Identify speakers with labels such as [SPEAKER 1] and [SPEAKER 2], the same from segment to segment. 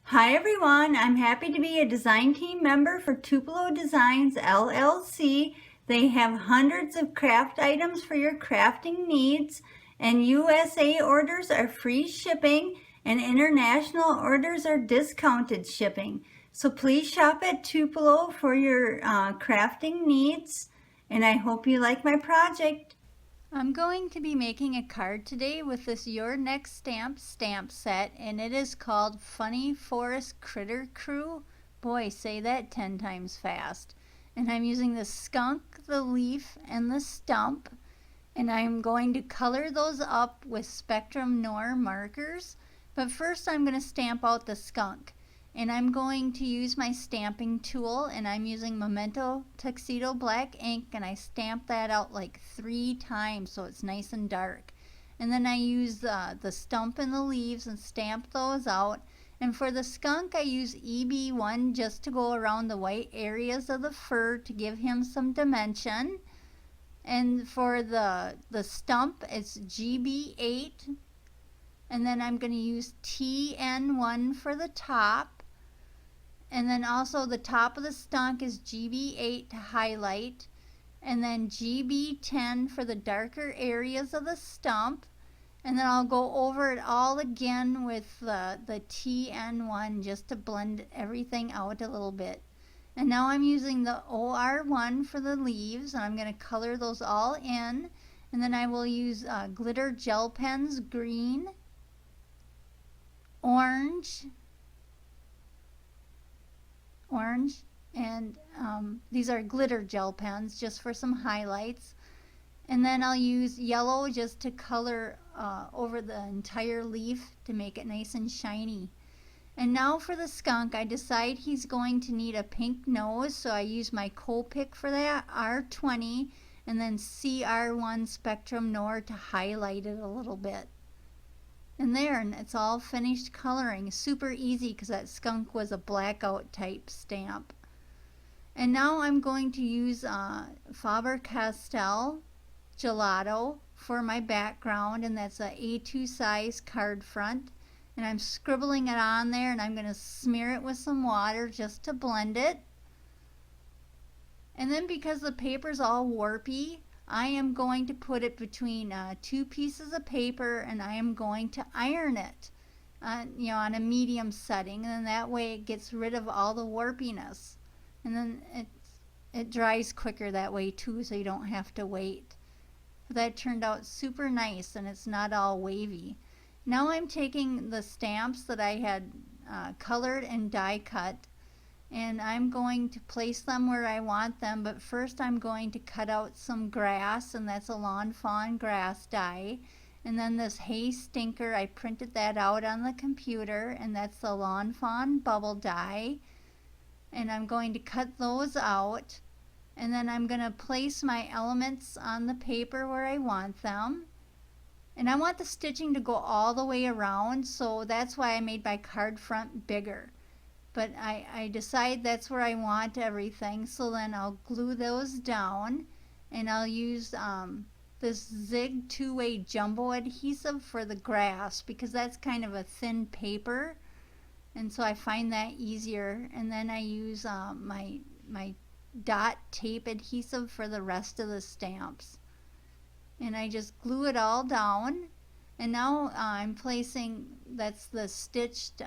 [SPEAKER 1] Hi everyone, I'm happy to be a design team member for Tupelo Designs LLC. They have hundreds of craft items for your crafting needs, and USA orders are free shipping and international orders are discounted shipping. So please shop at Tupelo for your crafting needs, and I hope you like my project.
[SPEAKER 2] I'm going to be making a card today with this Your Next stamp set, and it is called Funny Forest Critter Crew. Boy, say that 10 times fast. And I'm using the skunk, the leaf, and the stump, and I'm going to color those up with Spectrum Noir markers. But first I'm going to stamp out the skunk. And I'm going to use my stamping tool, and I'm using Memento tuxedo black ink, and I stamp that out like 3 times so it's nice and dark. And then I use the stump and the leaves and stamp those out. And for the skunk I use EB1 just to go around the white areas of the fur to give him some dimension. And for the stump it's GB8, and then I'm going to use TN1 for the top. And then also the top of the skunk is GB8 to highlight, and then GB10 for the darker areas of the stump. And then I'll go over it all again with the TN1 just to blend everything out a little bit. And now I'm using the OR1 for the leaves, and I'm going to color those all in. And then I will use glitter gel pens, green, orange, and these are glitter gel pens just for some highlights. And then I'll use yellow just to color over the entire leaf to make it nice and shiny. And now for the skunk, I decide he's going to need a pink nose, so I use my Copic for that, R20, and then CR1 Spectrum Noir to highlight it a little bit. And there, and it's all finished coloring. Super easy because that skunk was a blackout type stamp. And now I'm going to use Faber Castell Gelato for my background, and that's a A2 size card front. And I'm scribbling it on there, and I'm going to smear it with some water just to blend it. And then because the paper's all warpy, I am going to put it between 2 pieces of paper, and I am going to iron it on a medium setting, and then that way it gets rid of all the warpiness. And then it dries quicker that way too, so you don't have to wait. That turned out super nice, and it's not all wavy. Now I'm taking the stamps that I had colored and die cut, and I'm going to place them where I want them, but first I'm going to cut out some grass, and that's a lawn fawn grass die. And then this hay stinker, I printed that out on the computer, and that's the lawn fawn bubble die. And I'm going to cut those out, and then I'm going to place my elements on the paper where I want them. And I want the stitching to go all the way around, so that's why I made my card front bigger. But I decide that's where I want everything, so then I'll glue those down, and I'll use this Zig 2-way jumbo adhesive for the grass because that's kind of a thin paper, and so I find that easier. And then I use my dot tape adhesive for the rest of the stamps. And I just glue it all down, and now I'm placing, that's the stitched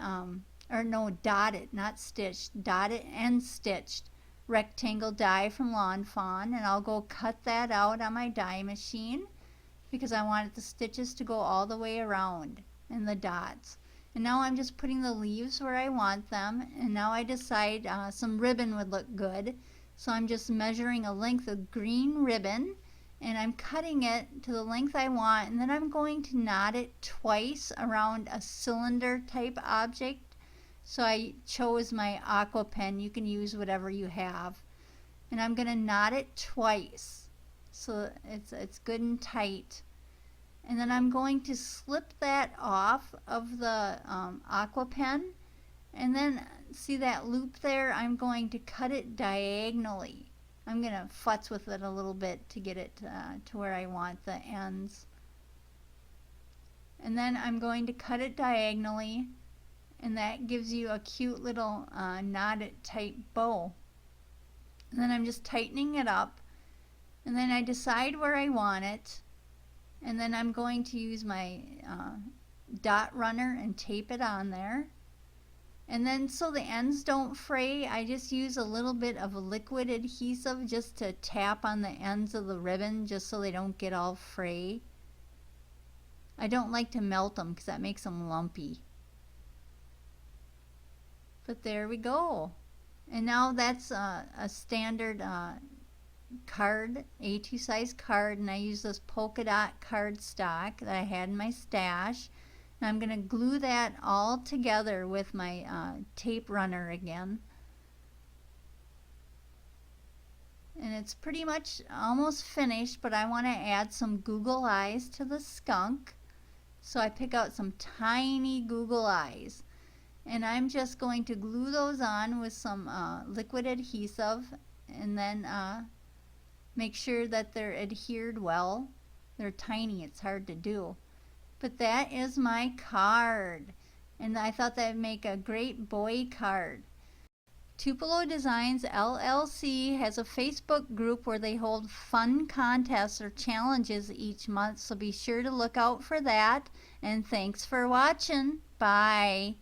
[SPEAKER 2] dotted, not stitched, dotted and stitched rectangle die from Lawn Fawn, and I'll go cut that out on my die machine because I wanted the stitches to go all the way around and the dots. And now I'm just putting the leaves where I want them, and now I decide some ribbon would look good, so I'm just measuring a length of green ribbon, and I'm cutting it to the length I want, and then I'm going to knot it twice around a cylinder type object. So I chose my aqua pen. You can use whatever you have. And I'm going to knot it twice so it's good and tight. And then I'm going to slip that off of the aqua pen, and then see that loop there, I'm going to cut it diagonally. I'm going to futz with it a little bit to get it to where I want the ends. And then I'm going to cut it diagonally, and that gives you a cute little knotted type bow. And then I'm just tightening it up, and then I decide where I want it, and then I'm going to use my dot runner and tape it on there. And then so the ends don't fray, I just use a little bit of a liquid adhesive just to tap on the ends of the ribbon just so they don't get all fray. I don't like to melt them because that makes them lumpy. But there we go. And now that's a standard card, A2 size card, and I use this polka dot card stock that I had in my stash. And I'm going to glue that all together with my tape runner again. And it's pretty much almost finished, but I want to add some Google eyes to the skunk. So I pick out some tiny Google eyes. And I'm just going to glue those on with some liquid adhesive, and then make sure that they're adhered well. They're tiny, it's hard to do. But that is my card, and I thought that would make a great boy card. Tupelo Designs LLC has a Facebook group where they hold fun contests or challenges each month, so be sure to look out for that. And thanks for watching. Bye.